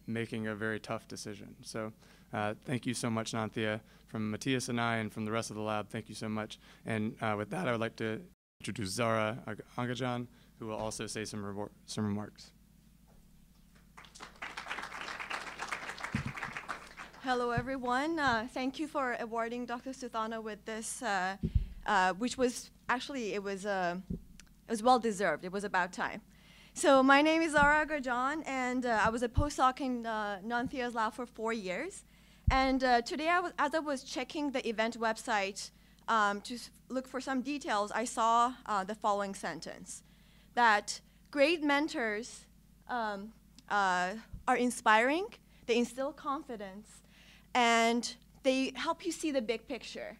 making a very tough decision. So thank you so much, Nanthia. From Matthias and I and from the rest of the lab, thank you so much. And with that, I would like to introduce Zara Angajan, who will also say some remarks. Hello, everyone. Thank you for awarding Dr. Suthana with this, which was actually, it was well deserved. It was about time. So my name is Zara Angajan, and I was a postdoc in Nanthia's lab for 4 years. And today, as I was checking the event website to look for some details, I saw the following sentence, that great mentors are inspiring, they instill confidence, and they help you see the big picture.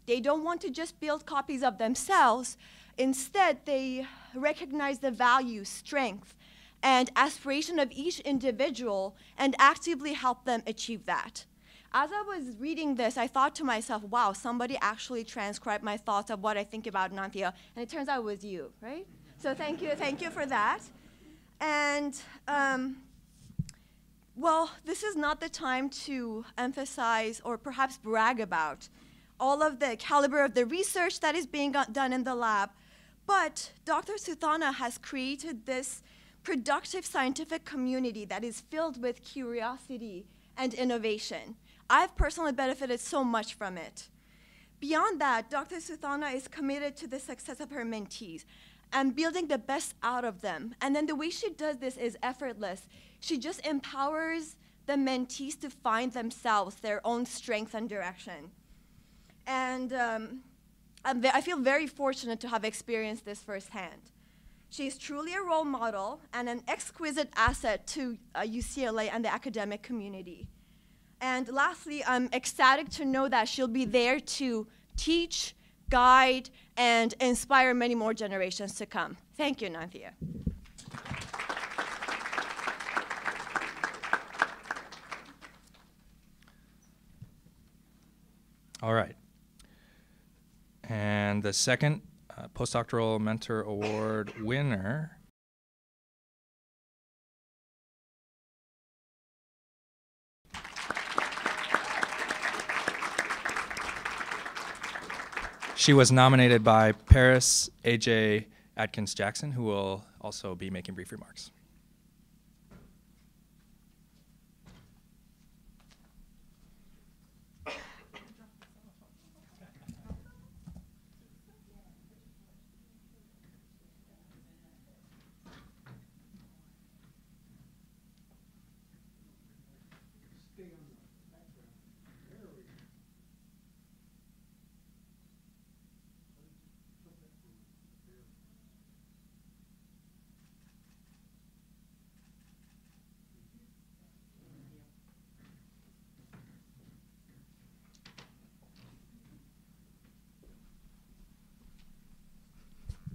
They don't want to just build copies of themselves. Instead, they recognize the value, strength, and aspiration of each individual and actively help them achieve that. As I was reading this, I thought to myself, wow, somebody actually transcribed my thoughts of what I think about Nanthia, and it turns out it was you, right? So thank you for that. And well, this is not the time to emphasize or perhaps brag about all of the caliber of the research that is being done in the lab, but Dr. Suthana has created this productive scientific community that is filled with curiosity and innovation. I've personally benefited so much from it. Beyond that, Dr. Suthana is committed to the success of her mentees and building the best out of them. And then the way she does this is effortless. She just empowers the mentees to find themselves, their own strength and direction. And I feel very fortunate to have experienced this firsthand. She is truly a role model and an exquisite asset to UCLA and the academic community. And lastly, I'm ecstatic to know that she'll be there to teach, guide, and inspire many more generations to come. Thank you, Nanthia. All right. And the second Postdoctoral Mentor Award winner she was nominated by Paris A.J. Atkins-Jackson, who will also be making brief remarks.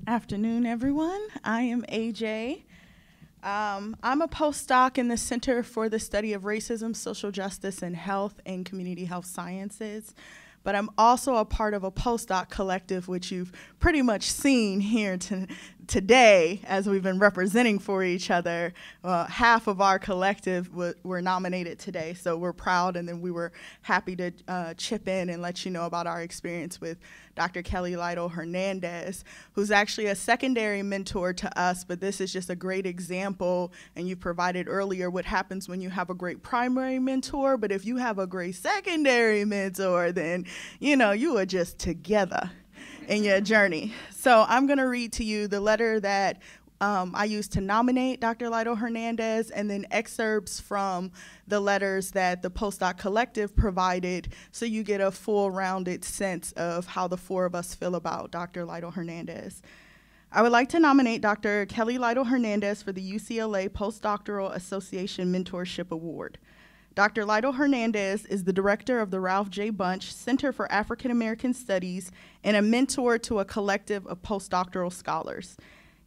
Afternoon, everyone. I am AJ. I'm a postdoc in the Center for the Study of Racism, Social Justice, and Health and Community Health Sciences. but I'm also a part of a postdoc collective, which you've pretty much seen here today as we've been representing for each other. Half of our collective were nominated today, so we're proud, and then we were happy to chip in and let you know about our experience with Dr. Kelly Lytle Hernandez, who's actually a secondary mentor to us, but this is just a great example, and you provided earlier what happens when you have a great primary mentor, but if you have a great secondary mentor, then, you know, you are just together in your journey. So I'm going to read to you the letter that I used to nominate Dr. Lytle Hernandez, and then excerpts from the letters that the Postdoc Collective provided, so you get a full rounded sense of how the four of us feel about Dr. Lytle Hernandez. I would like to nominate Dr. Kelly Lytle Hernandez for the UCLA Postdoctoral Association Mentorship Award. Dr. Lytle Hernandez is the director of the Ralph J. Bunche Center for African American Studies and a mentor to a collective of postdoctoral scholars.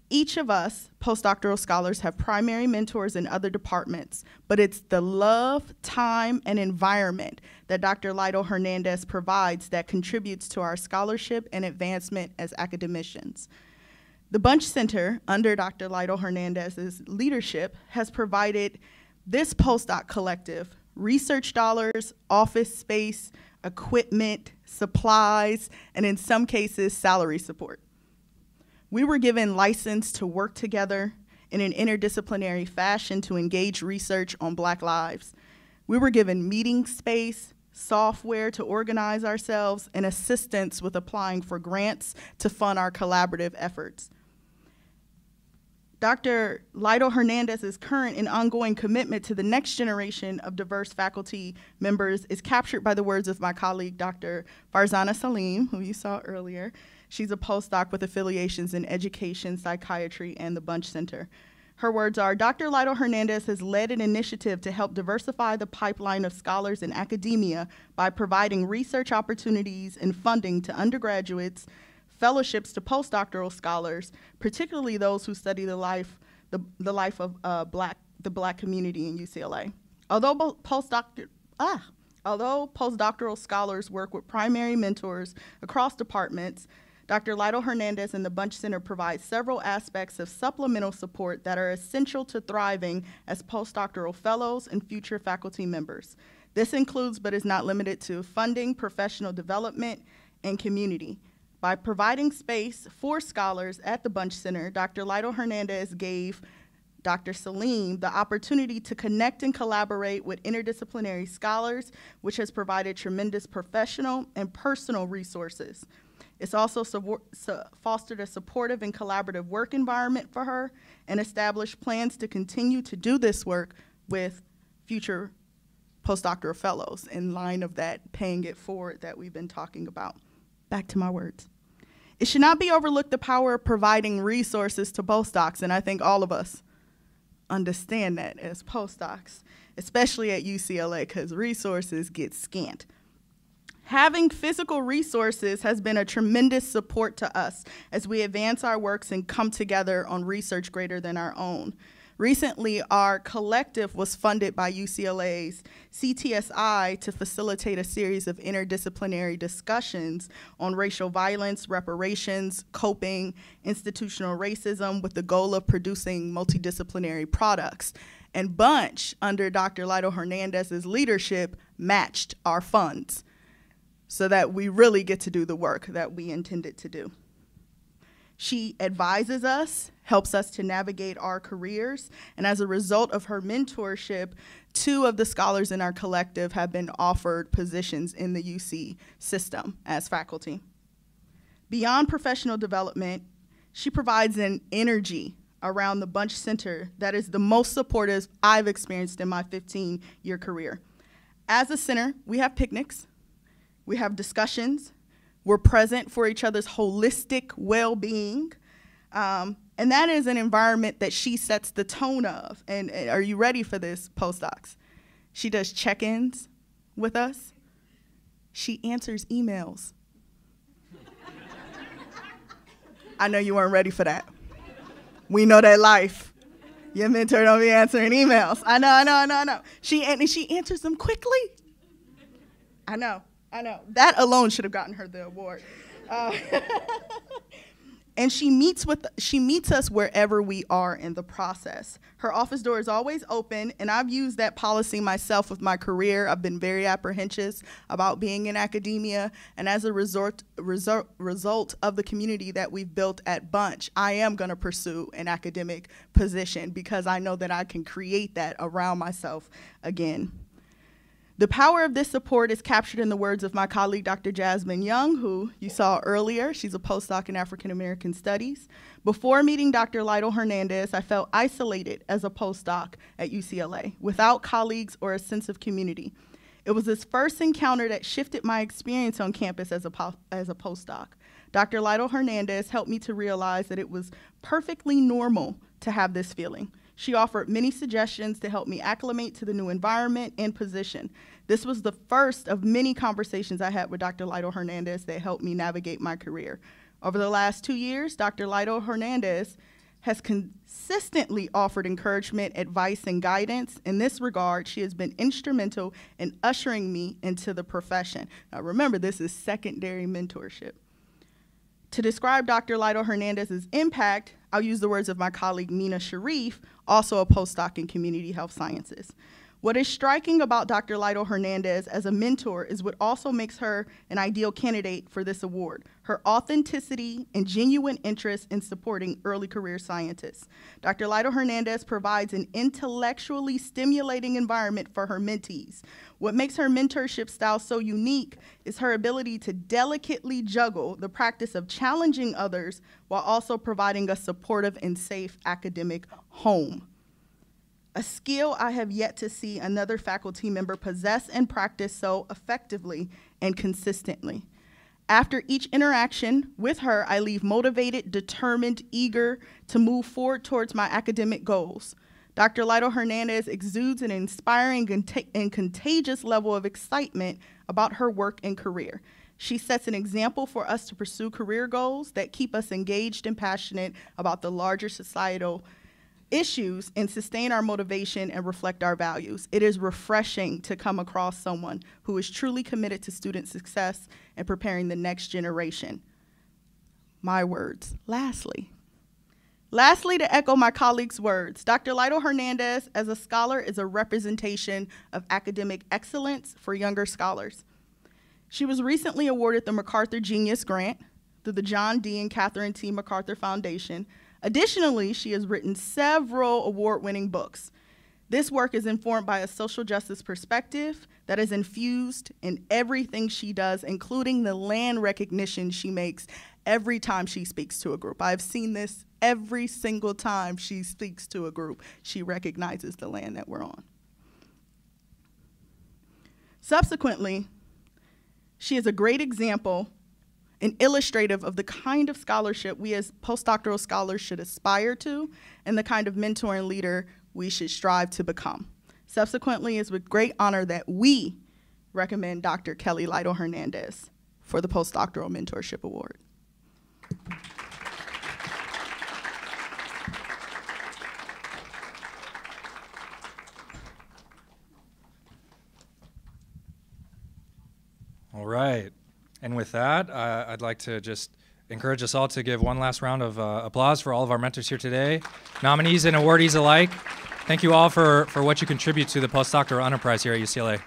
Each of us postdoctoral scholars have primary mentors in other departments, but it's the love, time, and environment that Dr. Lytle Hernandez provides that contributes to our scholarship and advancement as academicians. The Bunche Center, under Dr. Lytle Hernandez's leadership, has provided this postdoc collective research dollars, office space, equipment, supplies, and in some cases, salary support. We were given license to work together in an interdisciplinary fashion to engage research on Black lives. We were given meeting space, software to organize ourselves, and assistance with applying for grants to fund our collaborative efforts. Dr. Lytle Hernandez's current and ongoing commitment to the next generation of diverse faculty members is captured by the words of my colleague, Dr. Farzana Saleem, who you saw earlier. She's a postdoc with affiliations in education, psychiatry, and the Bunche Center. Her words are, Dr. Lytle Hernandez has led an initiative to help diversify the pipeline of scholars in academia by providing research opportunities and funding to undergraduates, fellowships to postdoctoral scholars, particularly those who study the life of the Black community in UCLA. Although postdoctoral scholars work with primary mentors across departments, Dr. Lytle Hernandez and the Bunche Center provide several aspects of supplemental support that are essential to thriving as postdoctoral fellows and future faculty members. This includes, but is not limited to, funding, professional development, and community. By providing space for scholars at the Bunche Center, Dr. Lytle Hernandez gave Dr. Saleem the opportunity to connect and collaborate with interdisciplinary scholars, which has provided tremendous professional and personal resources. It's also fostered a supportive and collaborative work environment for her and established plans to continue to do this work with future postdoctoral fellows in line of that paying it forward that we've been talking about. Back to my words. It should not be overlooked the power of providing resources to postdocs, and I think all of us understand that as postdocs, especially at UCLA, because resources get scant. Having physical resources has been a tremendous support to us as we advance our works and come together on research greater than our own. Recently, our collective was funded by UCLA's CTSI to facilitate a series of interdisciplinary discussions on racial violence, reparations, coping, institutional racism, with the goal of producing multidisciplinary products. And Bunche, under Dr. Lytle Hernandez's leadership, matched our funds so that we really get to do the work that we intended to do. She advises us, helps us to navigate our careers, and as a result of her mentorship, 2 of the scholars in our collective have been offered positions in the UC system as faculty. Beyond professional development, she provides an energy around the Bunche Center that is the most supportive I've experienced in my 15-year career. As a center, we have picnics, we have discussions, we're present for each other's holistic well-being, and that is an environment that she sets the tone of. And are you ready for this, postdocs? She does check-ins with us. She answers emails. I know you weren't ready for that. We know that life. Your mentor don't be answering emails. I know. She answers them quickly. I know. I know. That alone should have gotten her the award. And she meets us wherever we are in the process. Her office door is always open, and I've used that policy myself with my career. I've been very apprehensive about being in academia, and as a result of the community that we've built at Bunch, I am going to pursue an academic position because I know that I can create that around myself again. The power of this support is captured in the words of my colleague, Dr. Jasmin Young, who you saw earlier. She's a postdoc in African American Studies. Before meeting Dr. Lytle Hernandez, I felt isolated as a postdoc at UCLA, without colleagues or a sense of community. It was this first encounter that shifted my experience on campus as a postdoc. Dr. Lytle Hernandez helped me to realize that it was perfectly normal to have this feeling. She offered many suggestions to help me acclimate to the new environment and position. This was the first of many conversations I had with Dr. Lytle Hernandez that helped me navigate my career. Over the last 2 years, Dr. Lytle Hernandez has consistently offered encouragement, advice, and guidance. In this regard, she has been instrumental in ushering me into the profession. Now remember, this is secondary mentorship. To describe Dr. Lytle Hernandez's impact, I'll use the words of my colleague Mina Sharif, also a postdoc in community health sciences. What is striking about Dr. Lytle Hernandez as a mentor is what also makes her an ideal candidate for this award: her authenticity and genuine interest in supporting early career scientists. Dr. Lytle Hernandez provides an intellectually stimulating environment for her mentees. What makes her mentorship style so unique is her ability to delicately juggle the practice of challenging others while also providing a supportive and safe academic home. A skill I have yet to see another faculty member possess and practice so effectively and consistently. After each interaction with her, I leave motivated, determined, eager to move forward towards my academic goals. Dr. Lytle Hernandez exudes an inspiring and contagious level of excitement about her work and career. She sets an example for us to pursue career goals that keep us engaged and passionate about the larger societal issues and sustain our motivation and reflect our values. It is refreshing to come across someone who is truly committed to student success and preparing the next generation. My words. Lastly, to echo my colleagues' words, Dr. Lytle Hernandez as a scholar is a representation of academic excellence for younger scholars. She was recently awarded the MacArthur Genius Grant through the John D. and Catherine T. MacArthur Foundation. Additionally, she has written several award-winning books. This work is informed by a social justice perspective that is infused in everything she does, including the land recognition she makes every time she speaks to a group. I've seen this every single time she speaks to a group. She recognizes the land that we're on. Subsequently, she is a great example and illustrative of the kind of scholarship we as postdoctoral scholars should aspire to and the kind of mentor and leader we should strive to become. Subsequently, it's with great honor that we recommend Dr. Kelly Lytle Hernandez for the Postdoctoral Mentorship Award. All right. And with that, I'd like to just encourage us all to give one last round of applause for all of our mentors here today, nominees and awardees alike. Thank you all for what you contribute to the postdoctoral enterprise here at UCLA.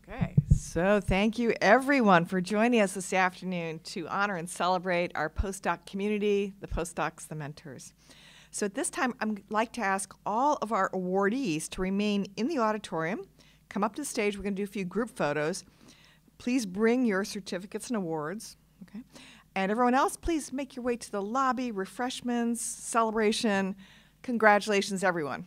Okay, so thank you everyone for joining us this afternoon to honor and celebrate our postdoc community, the postdocs, the mentors. So at this time, I'd like to ask all of our awardees to remain in the auditorium. Come up to the stage. We're going to do a few group photos. Please bring your certificates and awards. Okay. And everyone else, please make your way to the lobby, refreshments, celebration. Congratulations, everyone.